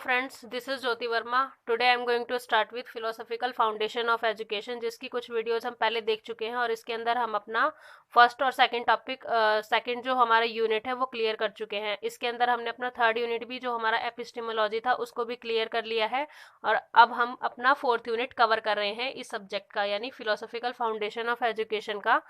Friends, this is Jyoti Verma. Today I am going to start with philosophical foundation of education, जिसकी कुछ videos हम पहले देख चुके हैं और इसके अंदर हम अपना फर्स्ट और सेकंड टॉपिक, सेकंड जो हमारा यूनिट है वो क्लियर कर चुके हैं। इसके अंदर हमने अपना थर्ड यूनिट भी, जो हमारा एपिस्टेमोलॉजी था, उसको भी क्लियर कर लिया है। और अब हम अपना फोर्थ यूनिट कवर कर रहे हैं इस सब्जेक्ट का, यानी फिलोसॉफिकल फाउंडेशन ऑफ एजुकेशन का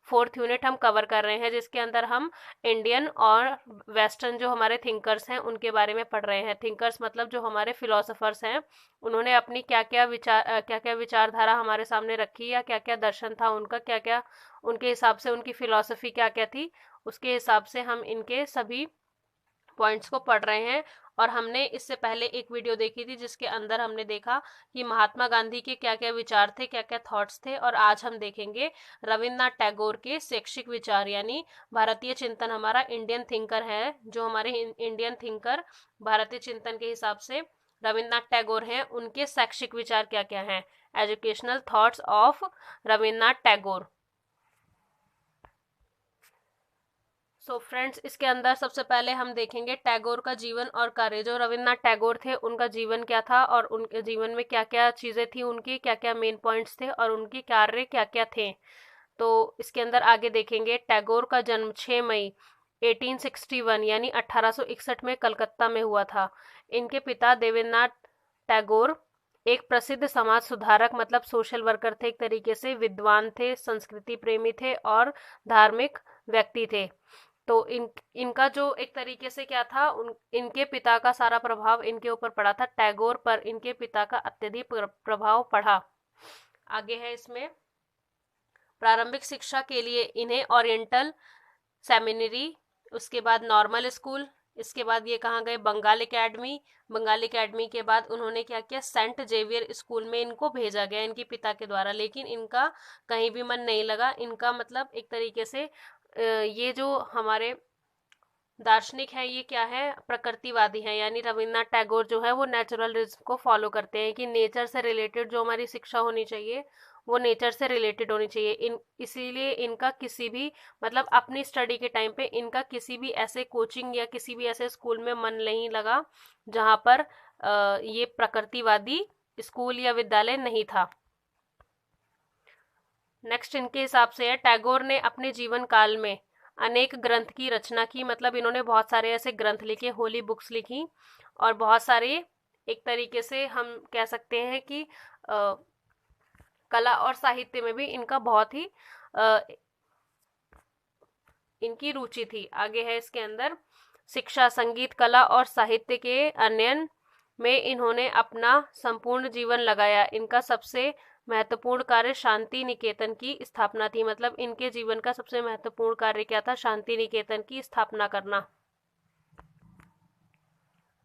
फोर्थ यूनिट हम कवर कर रहे हैं, जिसके अंदर हम इंडियन और वेस्टर्न जो हमारे थिंकर्स हैं उनके बारे में पढ़ रहे हैं। थिंकर्स मतलब जो हमारे फिलोसोफर्स हैं, उन्होंने अपनी क्या क्या विचारधारा हमारे सामने रखी, या क्या क्या दर्शन था उनका, क्या क्या उनके हिसाब से उनकी फिलॉसफी क्या क्या थी, उसके हिसाब से हम इनके सभी पॉइंट्स को पढ़ रहे हैं। और हमने इससे पहले एक वीडियो देखी थी जिसके अंदर हमने देखा कि महात्मा गांधी के क्या क्या विचार थे, क्या क्या थॉट्स थे। और आज हम देखेंगे रविन्द्रनाथ टैगोर के शैक्षिक विचार, यानी भारतीय चिंतन। हमारा इंडियन थिंकर है, जो हमारे इंडियन थिंकर भारतीय चिंतन के हिसाब से रविन्द्रनाथ टैगोर हैं, उनके शैक्षिक विचार क्या क्या हैं। Educational thoughts of Rabindranath Tagore. So friends, इसके अंदर सबसे पहले हम देखेंगे टैगोर का जीवन और कार्य। जो रविन्द्रनाथ टैगोर थे, उनका जीवन क्या था और उनके जीवन में क्या क्या चीज़ें थी, उनकी क्या क्या मेन पॉइंट्स थे और उनके कार्य क्या क्या थे। तो इसके अंदर आगे देखेंगे टैगोर का जन्म 6 मई 1861 यानी 1861 में कलकत्ता में हुआ था। इनके पिता देवेंद्रनाथ टैगोर एक प्रसिद्ध समाज सुधारक मतलब सोशल वर्कर थे, एक तरीके से विद्वान थे, संस्कृति प्रेमी थे और धार्मिक व्यक्ति थे। तो इनका जो एक तरीके से क्या था, इनके पिता का सारा प्रभाव इनके ऊपर पड़ा था। टैगोर पर इनके पिता का अत्यधिक प्रभाव पड़ा। आगे है इसमें, प्रारंभिक शिक्षा के लिए इन्हें ओरिएंटल सेमिनरी, उसके बाद नॉर्मल स्कूल, इसके बाद ये कहाँ गए, बंगाल एकेडमी। बंगाल एकेडमी के बाद उन्होंने क्या किया, सेंट जेवियर स्कूल में इनको भेजा गया इनके पिता के द्वारा। लेकिन इनका कहीं भी मन नहीं लगा। इनका मतलब एक तरीके से ये जो हमारे दार्शनिक है, ये क्या है, प्रकृतिवादी है। यानी रविन्द्रनाथ टैगोर जो है वो नेचुरलिज्म को फॉलो करते हैं कि नेचर से रिलेटेड जो हमारी शिक्षा होनी चाहिए वो नेचर से रिलेटेड होनी चाहिए। इसीलिए इनका किसी भी मतलब अपनी स्टडी के टाइम पे इनका किसी भी ऐसे कोचिंग या किसी भी ऐसे स्कूल में मन नहीं लगा जहाँ पर ये प्रकृतिवादी स्कूल या विद्यालय नहीं था। नेक्स्ट इनके हिसाब से है, टैगोर ने अपने जीवन काल में अनेक ग्रंथ की रचना की। मतलब इन्होंने बहुत सारे ऐसे ग्रंथ लिखे, होली बुक्स लिखी, और बहुत सारे एक तरीके से हम कह सकते हैं कि कला और साहित्य में भी इनका बहुत ही इनकी रुचि थी। आगे है इसके अंदर, शिक्षा, संगीत, कला और साहित्य के अध्ययन में इन्होंने अपना संपूर्ण जीवन लगाया। इनका सबसे महत्वपूर्ण कार्य शांति निकेतन की स्थापना थी। मतलब इनके जीवन का सबसे महत्वपूर्ण कार्य क्या था, शांति निकेतन की स्थापना करना।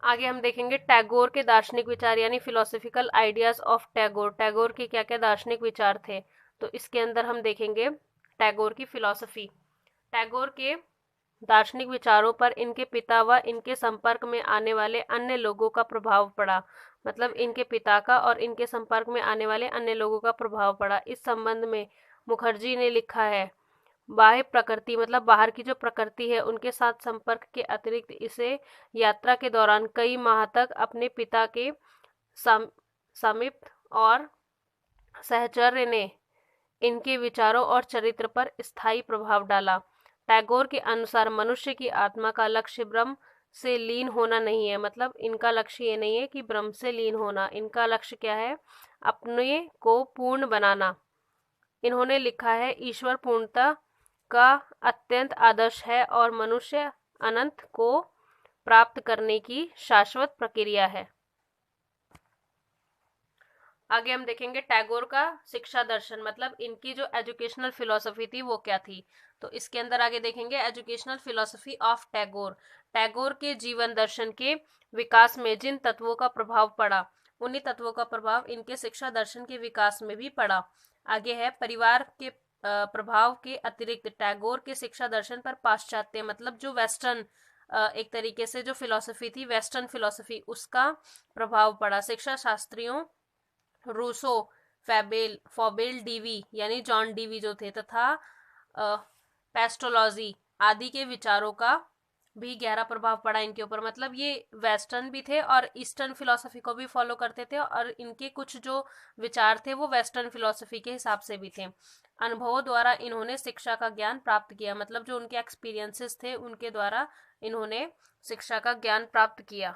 आगे हम देखेंगे टैगोर के दार्शनिक विचार, यानी philosophical ideas of Tagore. Tagore के क्या क्या दार्शनिक विचार थे, तो इसके अंदर हम देखेंगे टैगोर की फिलॉसफी। टैगोर के दार्शनिक विचारों पर इनके पिता व इनके संपर्क में आने वाले अन्य लोगों का प्रभाव पड़ा। मतलब इनके पिता का और इनके संपर्क में आने वाले अन्य लोगों का प्रभाव पड़ा। इस संबंध में मुखर्जी ने लिखा है, बाह्य प्रकृति मतलब बाहर की जो प्रकृति है उनके साथ संपर्क के अतिरिक्त इसे यात्रा के दौरान कई माह तक अपने पिता के समीप और सहचर्य ने इनके विचारों और चरित्र पर स्थायी प्रभाव डाला। टैगोर के अनुसार मनुष्य की आत्मा का लक्ष्य ब्रह्म से लीन होना नहीं है। मतलब इनका लक्ष्य ये नहीं है कि ब्रह्म से लीन होना, इनका लक्ष्य क्या है, अपने को पूर्ण बनाना। इन्होंने लिखा है, ईश्वर पूर्णता का अत्यंत आदर्श है और मनुष्य अनंत को प्राप्त करने की शाश्वत प्रक्रिया है। आगे हम देखेंगे टैगोर का शिक्षा दर्शन, मतलब इनकी जो एजुकेशनल फिलॉसफी थी वो क्या थी। तो इसके अंदर आगे देखेंगे educational philosophy of Tagore. Tagore के जीवन दर्शन के विकास में जिन तत्वों का प्रभाव पड़ा, उन्हीं तत्वों का प्रभाव इनके शिक्षा दर्शन के विकास में भी पड़ा। आगे है, परिवार के प्रभाव के अतिरिक्त टैगोर के शिक्षा दर्शन पर पाश्चात्य मतलब जो वेस्टर्न एक तरीके से जो फिलॉसफी थी, वेस्टर्न फिलॉसफी, उसका प्रभाव पड़ा। शिक्षा शास्त्रियों रूसो, फॉबेल डीवी यानी जॉन डीवी जो थे, तथा पेस्टोलॉजी आदि के विचारों का भी गहरा प्रभाव पड़ा इनके ऊपर। मतलब ये वेस्टर्न भी थे और ईस्टर्न फिलोसफी को भी फॉलो करते थे, और इनके कुछ जो विचार थे वो वेस्टर्न फिलोसफी के हिसाब से भी थे। अनुभवों द्वारा इन्होंने शिक्षा का ज्ञान प्राप्त किया, मतलब जो उनके एक्सपीरियंसेस थे उनके द्वारा इन्होंने शिक्षा का ज्ञान प्राप्त किया।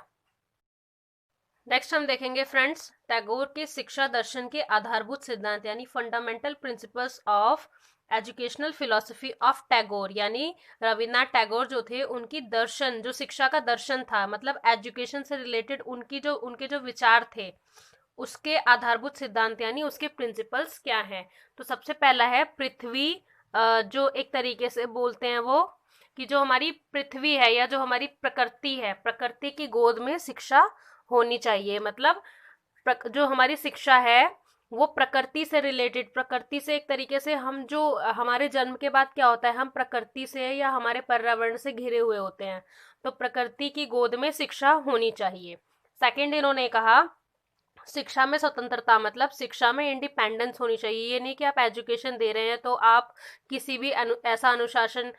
नेक्स्ट हम देखेंगे फ्रेंड्स, टैगोर के शिक्षा दर्शन के आधारभूत सिद्धांत यानी fundamental principles of educational philosophy of Tagore, यानी रविन्द्रनाथ टैगोर जो थे उनकी दर्शन, जो शिक्षा का दर्शन था, मतलब एजुकेशन से रिलेटेड उनके जो विचार थे उसके आधारभूत सिद्धांत यानी उसके प्रिंसिपल्स क्या हैं। तो सबसे पहला है पृथ्वी, जो एक तरीके से बोलते हैं वो कि जो हमारी पृथ्वी है या जो हमारी प्रकृति है, प्रकृति की गोद में शिक्षा होनी चाहिए। मतलब जो हमारी शिक्षा है वो प्रकृति से रिलेटेड, प्रकृति से एक तरीके से हम जो हमारे जन्म के बाद क्या होता है, हम प्रकृति से या हमारे पर्यावरण से घिरे हुए होते हैं, तो प्रकृति की गोद में शिक्षा होनी चाहिए। सेकंड इन्होंने कहा शिक्षा में स्वतंत्रता, मतलब शिक्षा में इंडिपेंडेंस होनी चाहिए। ये नहीं कि आप एजुकेशन दे रहे हैं तो आप किसी भी ऐसा अनुशासन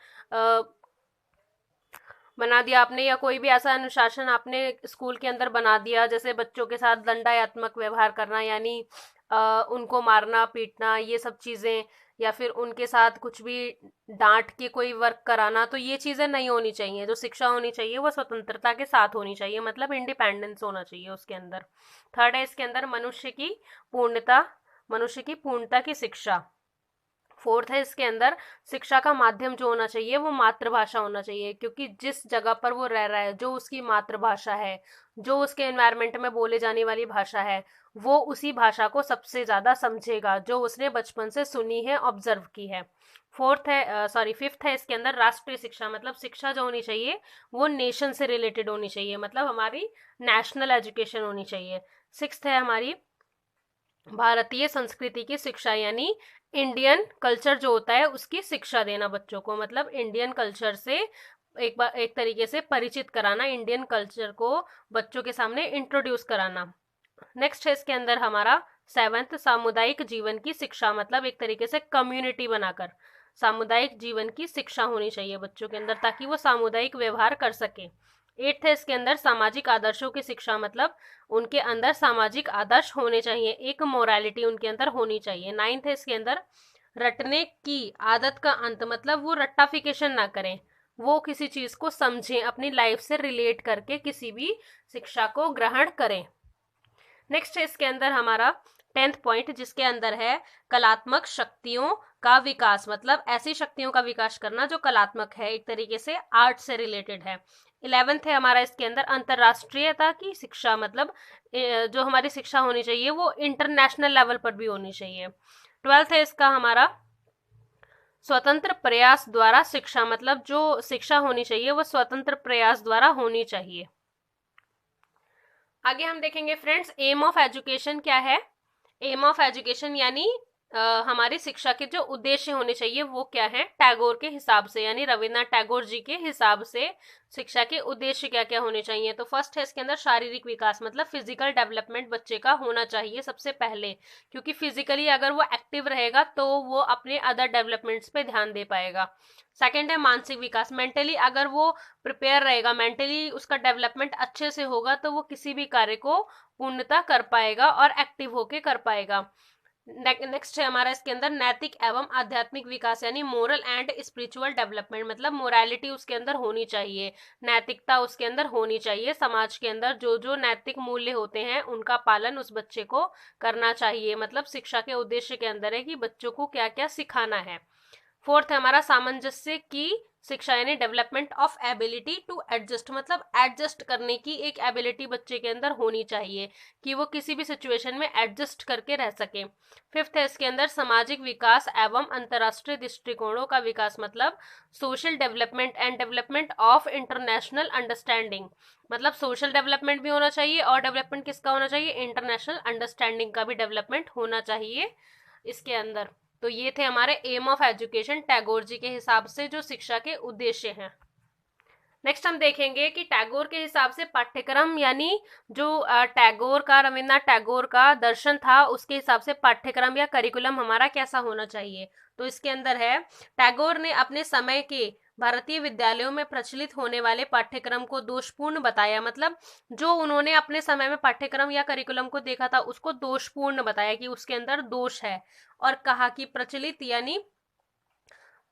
बना दिया आपने, या कोई भी ऐसा अनुशासन आपने स्कूल के अंदर बना दिया जैसे बच्चों के साथ दंडात्मक व्यवहार करना, यानी उनको मारना पीटना, ये सब चीज़ें, या फिर उनके साथ कुछ भी डांट के कोई वर्क कराना, तो ये चीज़ें नहीं होनी चाहिए। जो शिक्षा होनी चाहिए वो स्वतंत्रता के साथ होनी चाहिए, मतलब इंडिपेंडेंस होना चाहिए उसके अंदर। थर्ड है इसके अंदर मनुष्य की पूर्णता, मनुष्य की पूर्णता की शिक्षा। फोर्थ है इसके अंदर शिक्षा का माध्यम जो होना चाहिए वो मातृभाषा होना चाहिए, क्योंकि जिस जगह पर वो रह रहा है, जो उसकी मातृभाषा है, जो उसके एनवायरनमेंट में बोले जाने वाली भाषा है, वो उसी भाषा को सबसे ज्यादा समझेगा जो उसने बचपन से सुनी है, ऑब्जर्व की है। फिफ्थ है इसके अंदर राष्ट्रीय शिक्षा, मतलब शिक्षा जो होनी चाहिए वो नेशन से रिलेटेड होनी चाहिए, मतलब हमारी नेशनल एजुकेशन होनी चाहिए। सिक्स्थ है हमारी भारतीय संस्कृति की शिक्षा, यानी इंडियन कल्चर जो होता है उसकी शिक्षा देना बच्चों को, मतलब इंडियन कल्चर से एक तरीके से परिचित कराना, इंडियन कल्चर को बच्चों के सामने इंट्रोड्यूस कराना। नेक्स्ट है इसके अंदर हमारा सेवंथ सामुदायिक जीवन की शिक्षा, मतलब एक तरीके से कम्युनिटी बनाकर सामुदायिक जीवन की शिक्षा होनी चाहिए बच्चों के अंदर, ताकि वो सामुदायिक व्यवहार कर सके। एट्थ है इसके अंदर सामाजिक आदर्शों की शिक्षा, मतलब उनके अंदर सामाजिक आदर्श होने चाहिए, एक मोरालिटी उनके अंदर होनी चाहिए। नाइन्थ है इसके अंदर रटने की आदत का अंत, मतलब वो रट्टाफिकेशन ना करें, वो किसी चीज को समझें, अपनी लाइफ से रिलेट करके किसी भी शिक्षा को ग्रहण करें। नेक्स्ट है इसके अंदर हमारा 10th पॉइंट, जिसके अंदर है कलात्मक शक्तियों का विकास, मतलब ऐसी शक्तियों का विकास करना जो कलात्मक है, एक तरीके से आर्ट से रिलेटेड है। 11th है हमारा इसके अंदर अंतर्राष्ट्रीयता की शिक्षा, मतलब जो हमारी शिक्षा होनी चाहिए वो इंटरनेशनल लेवल पर भी होनी चाहिए। 12th है इसका हमारा स्वतंत्र प्रयास द्वारा शिक्षा, मतलब जो शिक्षा होनी चाहिए वो स्वतंत्र प्रयास द्वारा होनी चाहिए। आगे हम देखेंगे फ्रेंड्स एम ऑफ एजुकेशन क्या है। एम ऑफ एजुकेशन यानी हमारी शिक्षा के जो उद्देश्य होने चाहिए वो क्या है, टैगोर के हिसाब से, यानी रविन्द्रनाथ टैगोर जी के हिसाब से शिक्षा के उद्देश्य क्या क्या होने चाहिए। तो फर्स्ट है इसके अंदर शारीरिक विकास, मतलब फिजिकल डेवलपमेंट बच्चे का होना चाहिए सबसे पहले, क्योंकि फिजिकली अगर वो एक्टिव रहेगा तो वो अपने अदर डेवलपमेंट्स पे ध्यान दे पाएगा। सेकेंड है मानसिक विकास, मेंटली अगर वो प्रिपेयर रहेगा, मेंटली उसका डेवलपमेंट अच्छे से होगा तो वो किसी भी कार्य को पूर्णता कर पाएगा और एक्टिव होके कर पाएगा। नेक्स्ट है हमारा इसके अंदर नैतिक एवं आध्यात्मिक विकास, यानी मोरल एंड स्पिरिचुअल डेवलपमेंट, मतलब मोरालिटी उसके अंदर होनी चाहिए, नैतिकता उसके अंदर होनी चाहिए, समाज के अंदर जो जो नैतिक मूल्य होते हैं उनका पालन उस बच्चे को करना चाहिए, मतलब शिक्षा के उद्देश्य के अंदर है कि बच्चों को क्या क्या सिखाना है। फोर्थ है हमारा सामंजस्य की शिक्षा, यानी development of ability to adjust, मतलब एडजस्ट करने की एक एबिलिटी बच्चे के अंदर होनी चाहिए कि वो किसी भी सिचुएशन में एडजस्ट करके रह सके। फिफ्थ है इसके अंदर सामाजिक विकास एवं अंतर्राष्ट्रीय दृष्टिकोणों का विकास, मतलब social development and development of international understanding, मतलब सोशल डेवलपमेंट भी होना चाहिए और डेवलपमेंट किसका होना चाहिए, इंटरनेशनल अंडरस्टैंडिंग का भी डेवलपमेंट होना चाहिए इसके अंदर। तो ये थे हमारे M of education Tagore ji के हिसाब से जो शिक्षा के उद्देश्य हैं। नेक्स्ट हम देखेंगे कि टैगोर के हिसाब से पाठ्यक्रम, यानी जो टैगोर का, रविन्द्रनाथ टैगोर का दर्शन था उसके हिसाब से पाठ्यक्रम या करिकुलम हमारा कैसा होना चाहिए। तो इसके अंदर है टैगोर ने अपने समय के भारतीय विद्यालयों में प्रचलित होने वाले पाठ्यक्रम को दोषपूर्ण बताया, मतलब जो उन्होंने अपने समय में पाठ्यक्रम या करिकुलम को देखा था उसको दोषपूर्ण बताया कि उसके अंदर दोष है। और कहा कि प्रचलित यानी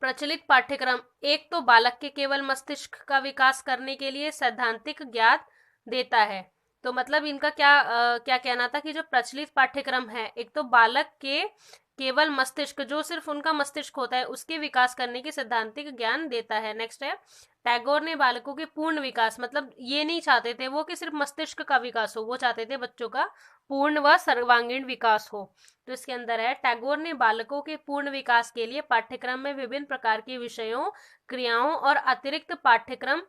प्रचलित पाठ्यक्रम एक तो बालक के केवल मस्तिष्क का विकास करने के लिए सैद्धांतिक ज्ञान देता है। तो मतलब इनका क्या कहना था कि जो प्रचलित पाठ्यक्रम है एक तो बालक के केवल मस्तिष्क, जो सिर्फ उनका मस्तिष्क होता है, उसके विकास करने की सैद्धांतिक ज्ञान देता है। नेक्स्ट है, टैगोर ने बालकों के पूर्ण विकास, मतलब ये नहीं चाहते थे वो कि सिर्फ मस्तिष्क का विकास हो, वो चाहते थे बच्चों का पूर्ण व सर्वांगीण विकास हो। तो इसके अंदर है, टैगोर ने बालकों के पूर्ण विकास के लिए पाठ्यक्रम में विभिन्न प्रकार के विषयों, क्रियाओं और अतिरिक्त पाठ्यक्रम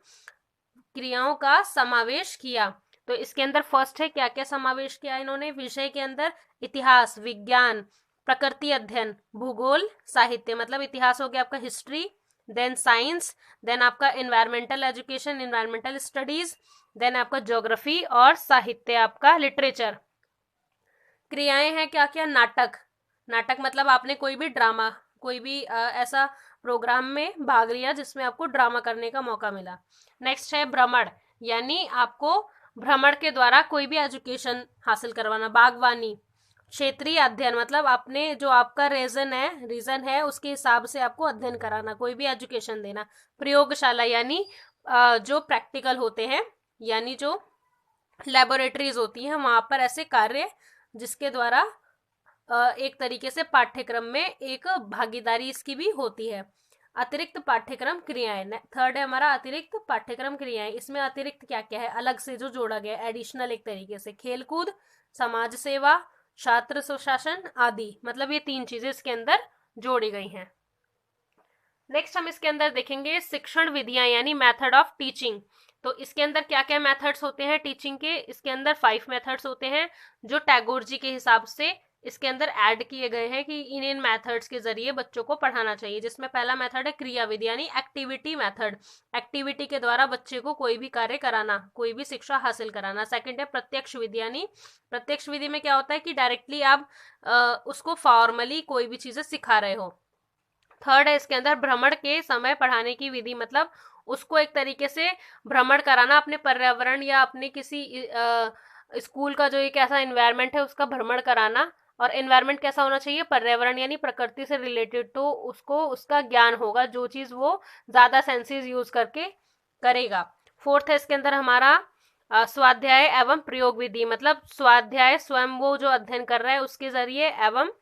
क्रियाओं का समावेश किया। तो इसके अंदर फर्स्ट है, क्या क्या समावेश किया इन्होंने विषय के अंदर, इतिहास, विज्ञान, प्रकृति अध्ययन, भूगोल, साहित्य, मतलब इतिहास हो गया आपका हिस्ट्री, देन साइंस, देन आपका environmental education, environmental studies, then आपका ज्योग्राफी, और साहित्य आपका लिटरेचर। क्रियाएं हैं क्या क्या, नाटक, नाटक मतलब आपने कोई भी ड्रामा, कोई भी ऐसा प्रोग्राम में भाग लिया जिसमें आपको ड्रामा करने का मौका मिला। नेक्स्ट है भ्रमण, यानी आपको भ्रमण के द्वारा कोई भी एजुकेशन हासिल करवाना। बागवानी, क्षेत्रीय अध्ययन, मतलब आपने जो आपका रीजन है उसके हिसाब से आपको अध्ययन कराना, कोई भी एजुकेशन देना। प्रयोगशाला यानी जो प्रैक्टिकल होते हैं, यानी जो लेबोरेटरीज होती हैं वहां पर ऐसे कार्य जिसके द्वारा एक तरीके से पाठ्यक्रम में एक भागीदारी इसकी भी होती है। अतिरिक्त पाठ्यक्रम क्रियाएं, थर्ड है हमारा अतिरिक्त पाठ्यक्रम क्रियाएं। इसमें अतिरिक्त क्या क्या है, अलग से जो जोड़ा गया, एडिशनल एक तरीके से, खेलकूद, समाज सेवा, छात्र सुशासन आदि, मतलब ये 3 चीजें इसके अंदर जोड़ी गई हैं। नेक्स्ट हम इसके अंदर देखेंगे शिक्षण विधियां यानी मेथड ऑफ टीचिंग। तो इसके अंदर क्या क्या मेथड्स होते हैं टीचिंग के, इसके अंदर 5 मेथड्स होते हैं जो टैगोर जी के हिसाब से इसके अंदर ऐड किए गए हैं कि इन मेथड्स के जरिए बच्चों को पढ़ाना चाहिए। जिसमें पहला मेथड है क्रिया विधि यानी एक्टिविटी मेथड, एक्टिविटी के द्वारा बच्चे को कोई भी कार्य कराना, कोई भी शिक्षा हासिल कराना। सेकंड है प्रत्यक्ष विधि, यानी प्रत्यक्ष विधि में क्या होता है कि डायरेक्टली आप उसको फॉर्मली कोई भी चीजें सिखा रहे हो। थर्ड है इसके अंदर भ्रमण के समय पढ़ाने की विधि, मतलब उसको एक तरीके से भ्रमण कराना, अपने पर्यावरण या अपने किसी स्कूल का जो एक ऐसा एनवायरनमेंट है उसका भ्रमण कराना। और एनवायरनमेंट कैसा होना चाहिए, पर्यावरण यानी प्रकृति से रिलेटेड, तो उसको उसका ज्ञान होगा जो चीज वो ज्यादा सेंसेस यूज करके करेगा। फोर्थ है इसके अंदर हमारा स्वाध्याय एवं प्रयोग विधि, मतलब स्वाध्याय स्वयं वो जो अध्ययन कर रहा है उसके जरिए, एवं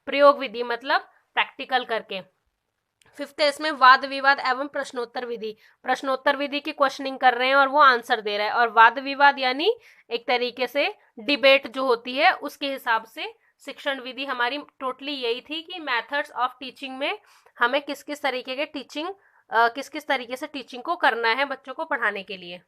प्रयोग विधि मतलब प्रैक्टिकल करके। फिफ्थ है इसमें वाद विवाद एवं प्रश्नोत्तर विधि, प्रश्नोत्तर विधि की क्वेश्चनिंग कर रहे हैं और वो आंसर दे रहा है। और वाद विवाद यानी एक तरीके से डिबेट जो होती है उसके हिसाब से शिक्षण विधि हमारी टोटली यही थी कि मेथड्स ऑफ टीचिंग में हमें किस किस तरीके के किस किस तरीके से टीचिंग को करना है बच्चों को पढ़ाने के लिए।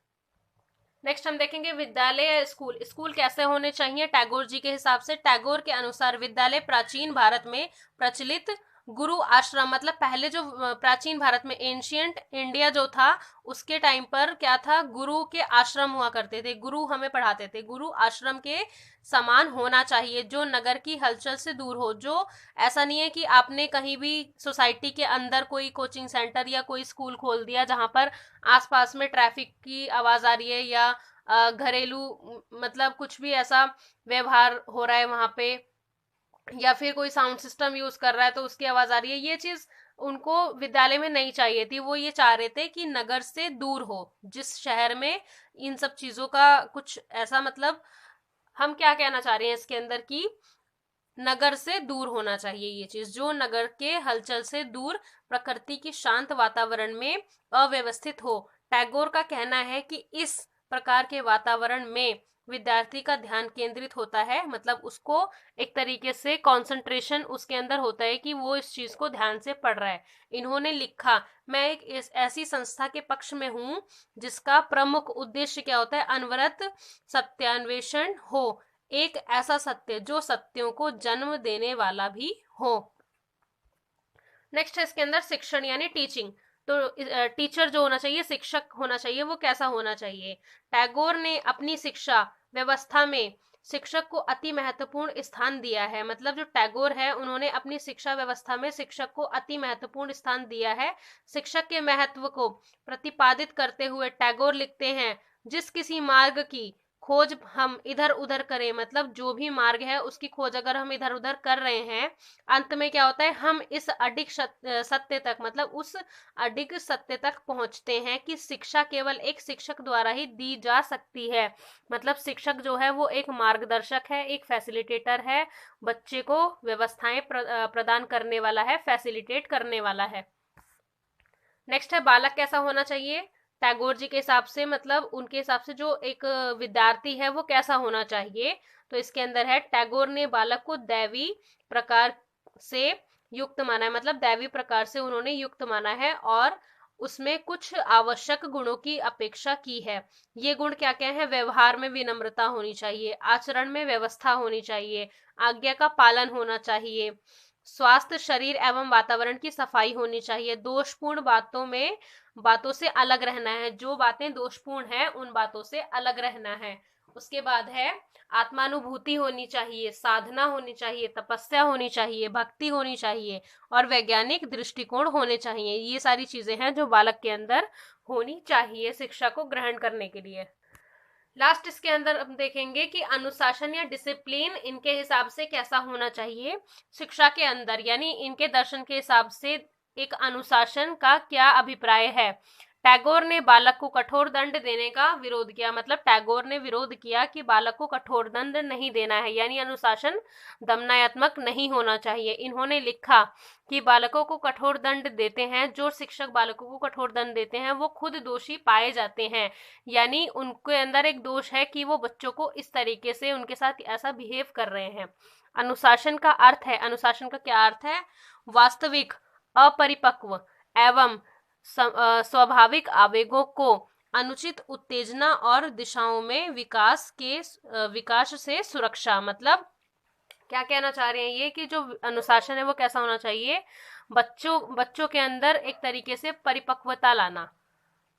नेक्स्ट हम देखेंगे विद्यालय या स्कूल, स्कूल कैसे होने चाहिए टैगोर जी के हिसाब से। टैगोर के अनुसार विद्यालय प्राचीन भारत में प्रचलित गुरु आश्रम, मतलब पहले जो प्राचीन भारत में एंशियंट इंडिया जो था उसके टाइम पर क्या था, गुरु के आश्रम हुआ करते थे, गुरु हमें पढ़ाते थे, गुरु आश्रम के समान होना चाहिए, जो नगर की हलचल से दूर हो। जो ऐसा नहीं है कि आपने कहीं भी सोसाइटी के अंदर कोई कोचिंग सेंटर या कोई स्कूल खोल दिया जहां पर आसपास में ट्रैफिक की आवाज आ रही है या घरेलू मतलब कुछ भी ऐसा व्यवहार हो रहा है वहां पे, या फिर कोई साउंड सिस्टम यूज कर रहा है तो उसकी आवाज आ रही है, ये चीज उनको विद्यालय में नहीं चाहिए थी। वो ये चाह रहे थे कि नगर से दूर हो, जिस शहर में इन सब चीजों का कुछ ऐसा, मतलब हम क्या कहना चाह रहे हैं इसके अंदर कि नगर से दूर होना चाहिए ये चीज, जो नगर के हलचल से दूर प्रकृति की शांत वातावरण में अव्यवस्थित हो। टैगोर का कहना है कि इस प्रकार के वातावरण में विद्यार्थी का ध्यान केंद्रित होता है, मतलब उसको एक तरीके से कंसंट्रेशन उसके अंदर होता है कि वो इस चीज को ध्यान से पढ़ रहा है। इन्होंने लिखा, मैं एक ऐसी संस्था के पक्ष में हूं जिसका प्रमुख उद्देश्य क्या होता है, अनवरत सत्यान्वेषण हो, एक ऐसा सत्य जो सत्यों को जन्म देने वाला भी हो। नेक्स्ट है इसके अंदर शिक्षण यानी टीचिंग। तो टीचर जो होना चाहिए, शिक्षक होना चाहिए, वो कैसा होना चाहिए। टैगोर ने अपनी शिक्षा व्यवस्था में शिक्षक को अति महत्वपूर्ण स्थान दिया है। मतलब जो टैगोर है उन्होंने अपनी शिक्षा व्यवस्था में शिक्षक को अति महत्वपूर्ण स्थान दिया है। शिक्षक के महत्व को प्रतिपादित करते हुए टैगोर लिखते हैं, जिस किसी मार्ग की खोज हम इधर उधर करें, मतलब जो भी मार्ग है उसकी खोज अगर हम इधर उधर कर रहे हैं, अंत में क्या होता है, हम इस अडिग सत्य तक, मतलब उस अडिग सत्य तक पहुंचते हैं कि शिक्षा केवल एक शिक्षक द्वारा ही दी जा सकती है। मतलब शिक्षक जो है वो एक मार्गदर्शक है, एक फैसिलिटेटर है, बच्चे को व्यवस्थाएं प्रदान करने वाला है, फैसिलिटेट करने वाला है। नेक्स्ट है बालक कैसा होना चाहिए टैगोर जी के हिसाब से, मतलब उनके हिसाब से जो एक विद्यार्थी है वो कैसा होना चाहिए। तो इसके अंदर है, टैगोर ने बालक को दैवी प्रकार से युक्त माना है, मतलब दैवी प्रकार से उन्होंने युक्त माना है और उसमें कुछ आवश्यक गुणों की अपेक्षा की है। ये गुण क्या क्या है, व्यवहार में विनम्रता होनी चाहिए, आचरण में व्यवस्था होनी चाहिए, आज्ञा का पालन होना चाहिए, स्वास्थ्य शरीर एवं वातावरण की सफाई होनी चाहिए, दोषपूर्ण बातों से अलग रहना है, जो बातें दोषपूर्ण है उन बातों से अलग रहना है। उसके बाद है आत्मानुभूति होनी चाहिए, साधना होनी चाहिए, तपस्या होनी चाहिए, भक्ति होनी चाहिए और वैज्ञानिक दृष्टिकोण होने चाहिए। ये सारी चीजें हैं जो बालक के अंदर होनी चाहिए शिक्षा को ग्रहण करने के लिए। लास्ट इसके अंदर हम देखेंगे कि अनुशासन या डिसिप्लिन इनके हिसाब से कैसा होना चाहिए शिक्षा के अंदर, यानी इनके दर्शन के हिसाब से एक अनुशासन का क्या अभिप्राय है। टैगोर ने बालक को कठोर दंड देने का विरोध किया, मतलब टैगोर ने विरोध किया कि बालक को कठोर दंड नहीं देना है, यानी अनुशासन दमनात्मक नहीं होना चाहिए। इन्होंने लिखा कि बालकों को कठोर दंड देते हैं, जो शिक्षक बालकों को कठोर दंड देते हैं वो खुद दोषी पाए जाते हैं, यानी उनके अंदर एक दोष है कि वो बच्चों को इस तरीके से उनके साथ ऐसा बिहेव कर रहे हैं। अनुशासन का अर्थ है, अनुशासन का क्या अर्थ है, वास्तविक, अपरिपक्व एवं स्वाभाविक आवेगों को अनुचित उत्तेजना और दिशाओं में विकास से सुरक्षा। मतलब क्या कहना चाह रहे हैं ये कि जो अनुशासन है वो कैसा होना चाहिए, बच्चों के अंदर एक तरीके से परिपक्वता लाना,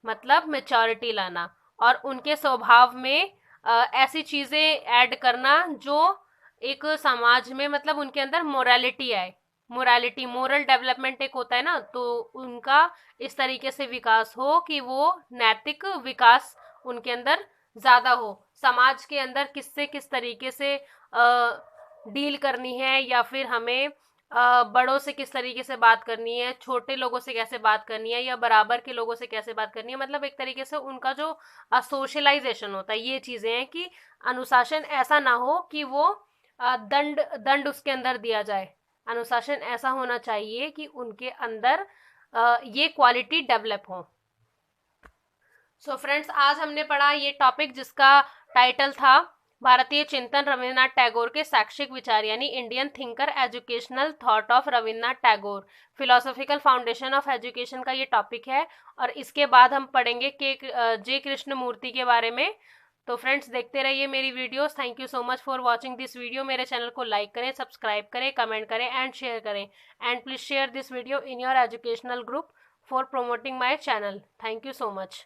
मतलब मैच्योरिटी लाना, और उनके स्वभाव में ऐसी चीजें ऐड करना जो एक समाज में, मतलब उनके अंदर मोरालिटी आए, मोरल डेवलपमेंट एक होता है ना, तो उनका इस तरीके से विकास हो कि वो नैतिक विकास उनके अंदर ज्यादा हो, समाज के अंदर किस तरीके से डील करनी है, या फिर हमें बड़ों से किस तरीके से बात करनी है, छोटे लोगों से कैसे बात करनी है, या बराबर के लोगों से कैसे बात करनी है, मतलब एक तरीके से उनका जो सोशलाइजेशन होता है, ये चीजें हैं कि अनुशासन ऐसा ना हो कि वो दंड उसके अंदर दिया जाए। अनुशासन ऐसा होना चाहिए कि उनके अंदर ये क्वालिटी डेवलप हो। सो फ्रेंड्स, आज हमने पढ़ा ये टॉपिक जिसका टाइटल था भारतीय चिंतन रविन्द्रनाथ टैगोर के शैक्षिक विचार, यानी Indian thinker educational thought of Rabindranath Tagore, philosophical foundation of education का ये टॉपिक है। और इसके बाद हम पढ़ेंगे जे कृष्णमूर्ति के बारे में। तो फ्रेंड्स, देखते रहिए मेरी videos. Thank you so much for watching this video. मेरे चैनल को लाइक करें, सब्सक्राइब करें, कमेंट करें एंड शेयर करें, and please share this video in your educational group for promoting my channel. Thank you so much.